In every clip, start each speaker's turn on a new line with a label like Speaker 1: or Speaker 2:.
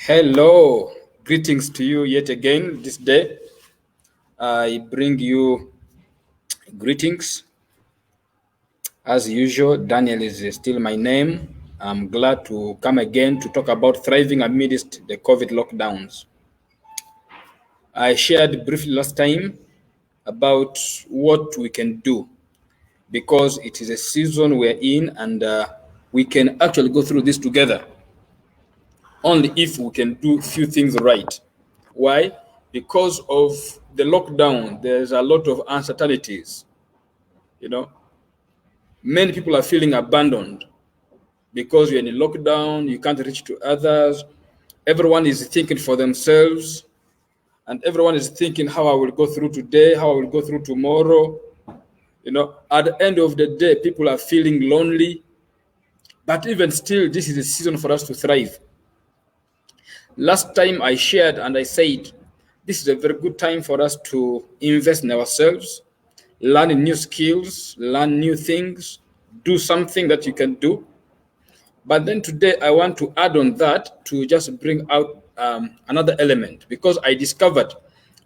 Speaker 1: Hello, greetings to you yet again this day. I bring you greetings. As usual, Daniel is still my name. I'm glad to come again to talk about thriving amidst the COVID lockdowns. I shared briefly last time about what we can do because it is a season we're in and we can actually go through this together only if we can do few things right. Why? Because of the lockdown, there's a lot of uncertainties. You know, many people are feeling abandoned because you're in a lockdown, you can't reach to others. Everyone is thinking for themselves, and everyone is thinking how I will go through today, how I will go through tomorrow. At the end of the day, people are feeling lonely. But even still, this is a season for us to thrive. Last time I shared and I said, this is a very good time for us to invest in ourselves, learn new skills, learn new things, do something that you can do. But then today I want to add on that to just bring out another element because I discovered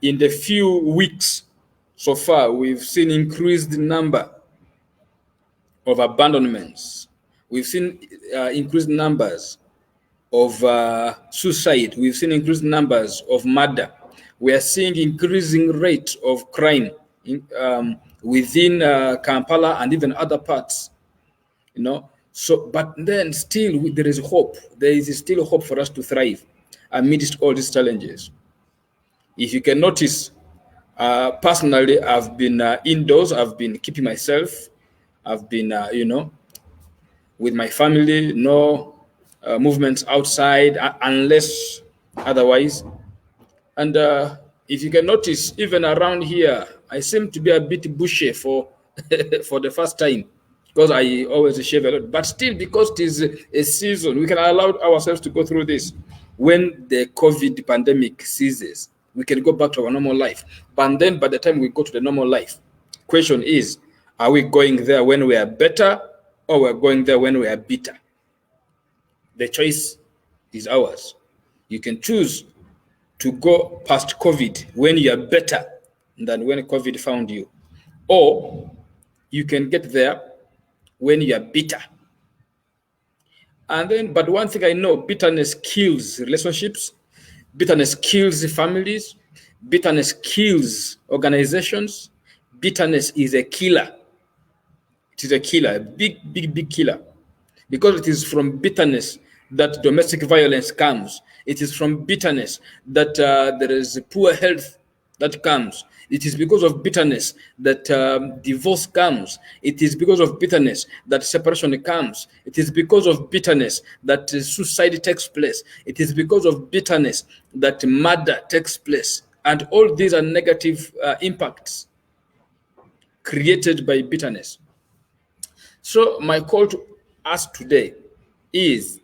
Speaker 1: in the few weeks so far, we've seen increased number of abandonments. We've seen increased numbers of suicide. We've seen increased numbers of murder. We are seeing increasing rate of crime within Kampala and even other parts. So, but then still there is hope. There is still hope for us to thrive amidst all these challenges. If you can notice, personally, I've been indoors. I've been keeping myself. I've been, with my family. No movements outside unless otherwise. And if you can notice, even around here, I seem to be a bit bushy for for the first time because I always shave a lot. But still, because it is a season, we can allow ourselves to go through this. When the COVID pandemic ceases, we can go back to our normal life. But then by the time we go to the normal life, question is, are we going there when we are better or we're going there when we are bitter? The choice is ours. You can choose to go past COVID when you are better than when COVID found you. Or you can get there when you are bitter. And then, but one thing I know, bitterness kills relationships, bitterness kills families, bitterness kills organizations. Bitterness is a killer. It is a killer, a big killer. Because it is from bitterness that domestic violence comes. It is from bitterness that there is poor health that comes. It is because of bitterness that divorce comes. It is because of bitterness that separation comes. It is because of bitterness that suicide takes place. It is because of bitterness that murder takes place. And all these are negative impacts created by bitterness. So my call to us today is,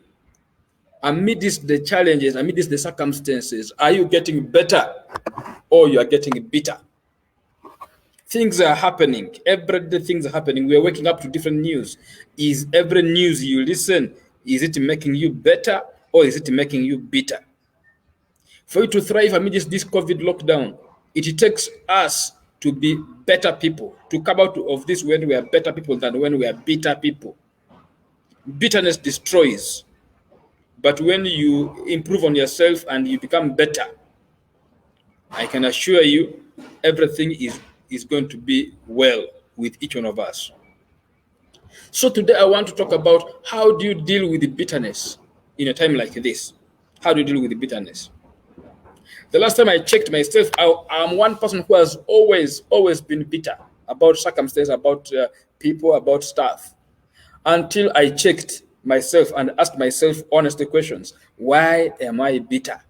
Speaker 1: amidst the challenges, amidst the circumstances, are you getting better or you are getting bitter? Things are happening. Every day things are happening. We are waking up to different news. Is every news you listen, is it making you better or is it making you bitter? For you to thrive amidst this COVID lockdown, it takes us to be better people, to come out of this when we are better people than when we are bitter people. Bitterness destroys. But when you improve on yourself and you become better, I can assure you everything is going to be well with each one of us. So today I want to talk about how do you deal with the bitterness in a time like this? How do you deal with the bitterness? The last time I checked myself, I'm one person who has always been bitter about circumstances, about people, about stuff. Until I checked myself and asked myself honest questions. Why am I bitter?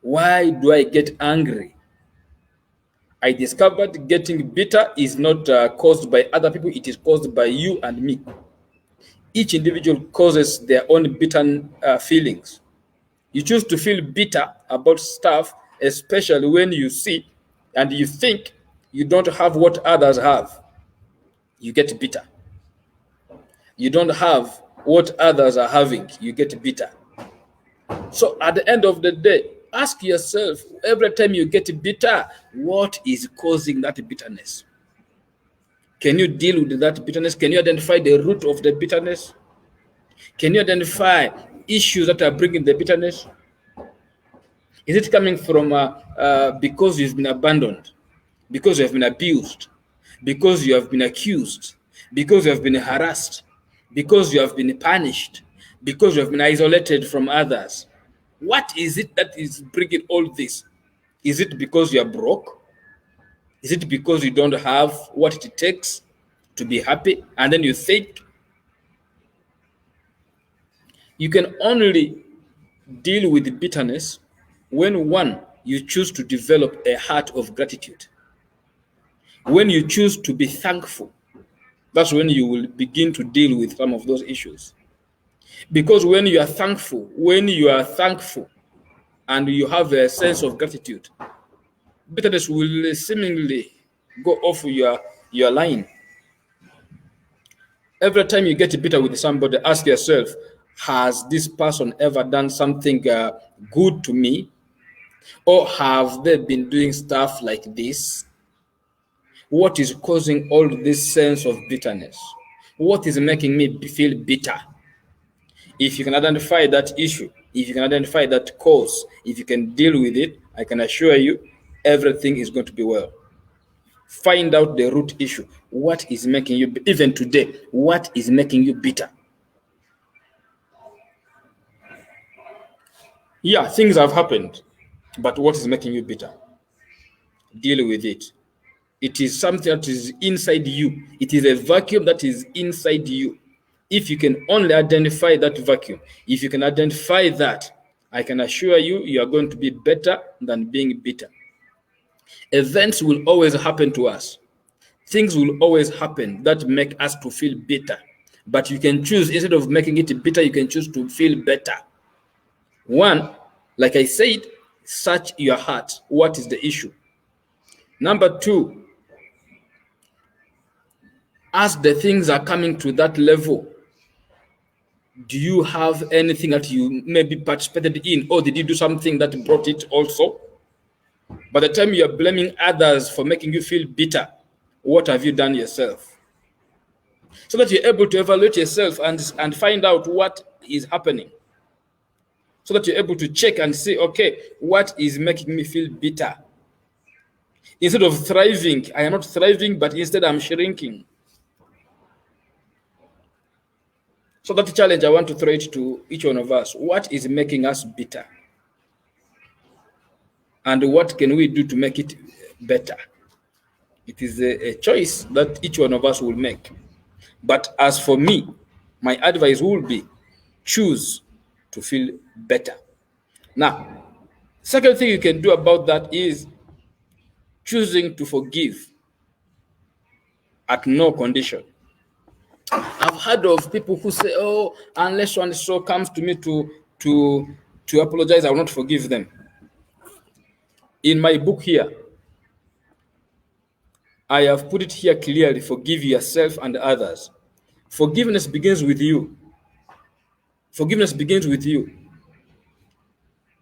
Speaker 1: Why do I get angry? I discovered getting bitter is not caused by other people, it is caused by you and me. Each individual causes their own bitter feelings. You choose to feel bitter about stuff, especially when you see and you think you don't have what others have. You get bitter. You don't have what others are having. You get bitter. So at the end of the day, ask yourself every time you get bitter, what is causing that bitterness? Can you deal with that bitterness? Can you identify the root of the bitterness? Can you identify issues that are bringing the bitterness? Is it coming from because you've been abandoned, because you have been abused, because you have been accused, because you have been harassed, because you have been punished, because you have been isolated from others? What is it that is bringing all this? Is it because you are broke? Is it because you don't have what it takes to be happy? And then you think you can only deal with bitterness when, one, you choose to develop a heart of gratitude. When you choose to be thankful, that's when you will begin to deal with some of those issues. Because when you are thankful, and you have a sense of gratitude, bitterness will seemingly go off your line. Every time you get bitter with somebody, ask yourself, has this person ever done something good to me? Or have they been doing stuff like this? What is causing all this sense of bitterness? What is making me feel bitter? If you can identify that issue, if you can identify that cause, if you can deal with it, I can assure you everything is going to be well. Find out the root issue. What is making you, even today, what is making you bitter? Yeah, things have happened, but what is making you bitter? Deal with it. It is something that is inside you. It is a vacuum that is inside you. If you can only identify that vacuum, if you can identify that, I can assure you, you are going to be better than being bitter. Events will always happen to us. Things will always happen that make us to feel bitter. But you can choose, instead of making it bitter, you can choose to feel better. One, like I said, search your heart. What is the issue? Number two, as the things are coming to that level, do you have anything that you maybe participated in, or did you do something that brought it also? By the time you are blaming others for making you feel bitter, what have you done yourself? So that you're able to evaluate yourself and find out what is happening. So that you're able to check and see, okay, what is making me feel bitter? Instead of thriving, I am not thriving, but instead I'm shrinking. So that challenge I want to throw it to each one of us. What is making us bitter? And what can we do to make it better? It is a choice that each one of us will make. But as for me, my advice will be choose to feel better. Now, second thing you can do about that is choosing to forgive at no condition. I've heard of people who say, "Oh, unless one so comes to me to apologize, I will not forgive them." In my book here, I have put it here clearly: forgive yourself and others. Forgiveness begins with you. Forgiveness begins with you.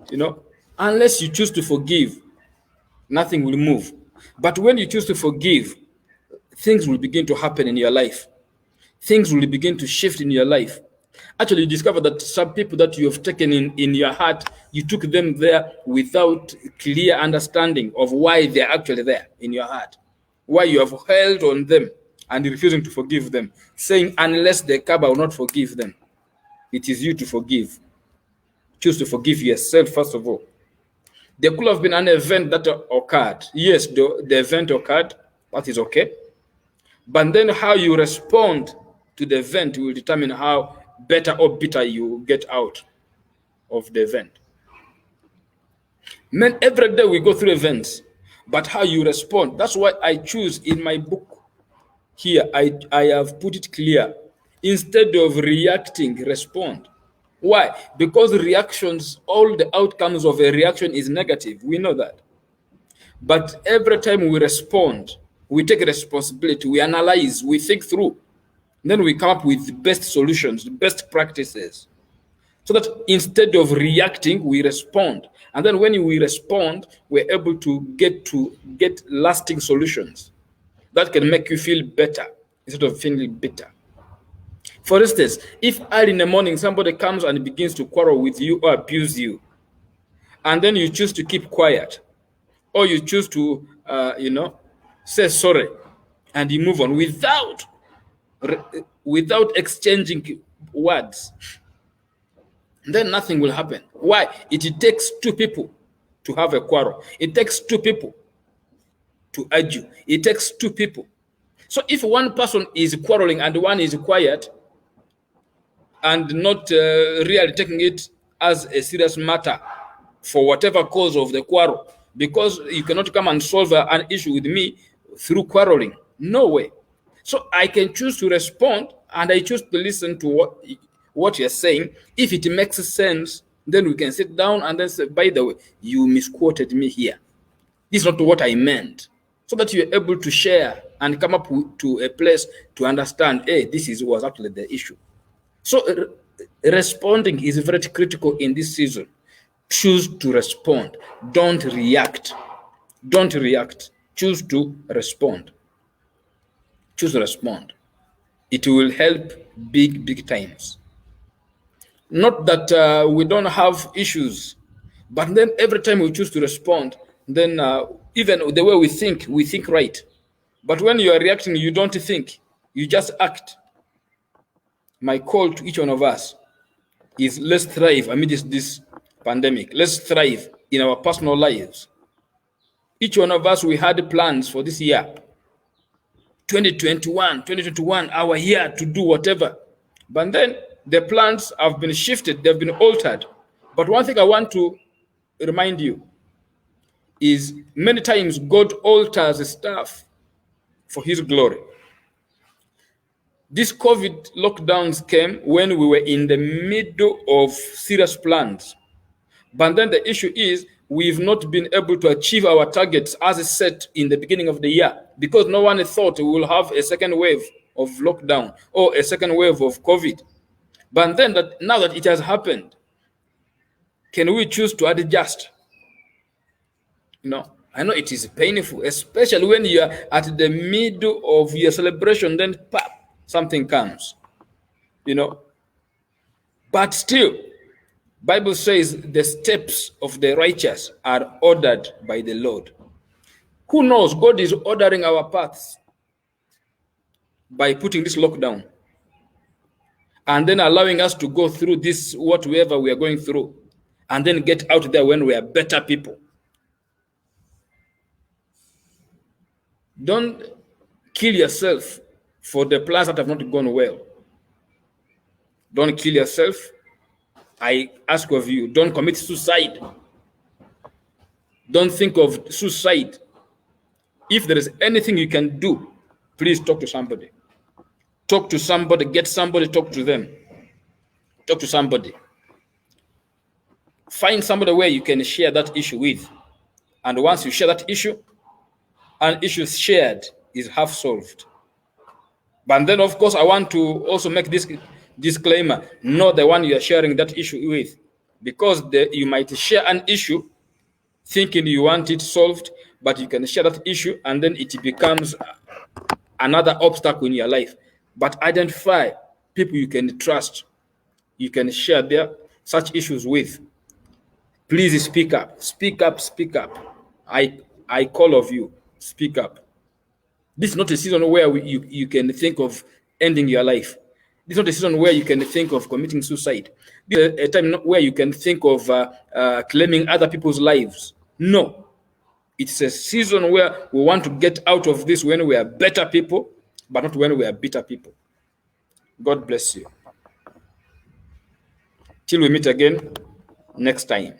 Speaker 1: You know, unless you choose to forgive, nothing will move. But when you choose to forgive, things will begin to happen in your life. Things will begin to shift in your life. Actually, you discover that some people that you have taken in your heart, you took them there without clear understanding of why they're actually there in your heart. Why you have held on them and refusing to forgive them, saying, unless they come, I will not forgive them. It is you to forgive. Choose to forgive yourself, first of all. There could have been an event that occurred. Yes, the event occurred. That is okay. But then how you respond to the event will determine how better or bitter you get out of the event. Man, every day we go through events, but how you respond, that's why I choose in my book here, I have put it clear. Instead of reacting, respond. Why? Because reactions, all the outcomes of a reaction is negative. We know that. But every time we respond, we take responsibility, we analyze, we think through. Then we come up with the best solutions, the best practices. So that instead of reacting, we respond. And then when we respond, we're able to get lasting solutions that can make you feel better instead of feeling bitter. For instance, if early in the morning somebody comes and begins to quarrel with you or abuse you, and then you choose to keep quiet, or you choose to, say sorry, and you move on without exchanging words, then nothing will happen. Why? It takes two people to have a quarrel. It takes two people to argue. It takes two people. So if one person is quarreling and one is quiet and not really taking it as a serious matter for whatever cause of the quarrel, because you cannot come and solve an issue with me through quarreling. No way. So I can choose to respond, and I choose to listen to what you're saying. If it makes sense, then we can sit down and then say, by the way, you misquoted me here. This is not what I meant. So that you're able to share and come up to a place to understand, hey, was actually the issue. So responding is very critical in this season. Choose to respond. Don't react. Don't react. Choose to respond. Choose to respond. It will help big times. Not that we don't have issues, but then every time we choose to respond, then even the way we think right. But when you are reacting, you don't think, you just act. My call to each one of us is, let's thrive amidst this pandemic. Let's thrive in our personal lives. Each one of us, we had plans for this year. 2021, our year to do whatever. But then the plans have been shifted, they've been altered. But one thing I want to remind you is many times God alters stuff for his glory. These COVID lockdowns came when we were in the middle of serious plans. But then the issue is we've not been able to achieve our targets as set in the beginning of the year, because no one thought we will have a second wave of lockdown or a second wave of COVID. But then now that it has happened, can we choose to adjust? I know it is painful, especially when you are at the middle of your celebration, then pop, something comes. But still, Bible says the steps of the righteous are ordered by the Lord. Who knows? God is ordering our paths by putting this lockdown and then allowing us to go through this, whatever we are going through, and then get out there when we are better people. Don't kill yourself for the plans that have not gone well. Don't kill yourself. I ask of you, don't commit suicide. Don't think of suicide. If there is anything you can do, please talk to somebody. Talk to somebody, get somebody, talk to them. Talk to somebody. Find somebody where you can share that issue with. And once you share that issue, an issue shared is half solved. But then, of course, I want to also make this disclaimer, not the one you are sharing that issue with, because you might share an issue thinking you want it solved, but you can share that issue and then it becomes another obstacle in your life. But identify people you can trust, you can share such issues with. Please speak up, speak up, speak up. I call of you, speak up. This is not a season where you can think of ending your life. This is not a season where you can think of committing suicide. This is a time where you can think of claiming other people's lives. No. It's a season where we want to get out of this when we are better people, but not when we are bitter people. God bless you. Till we meet again next time.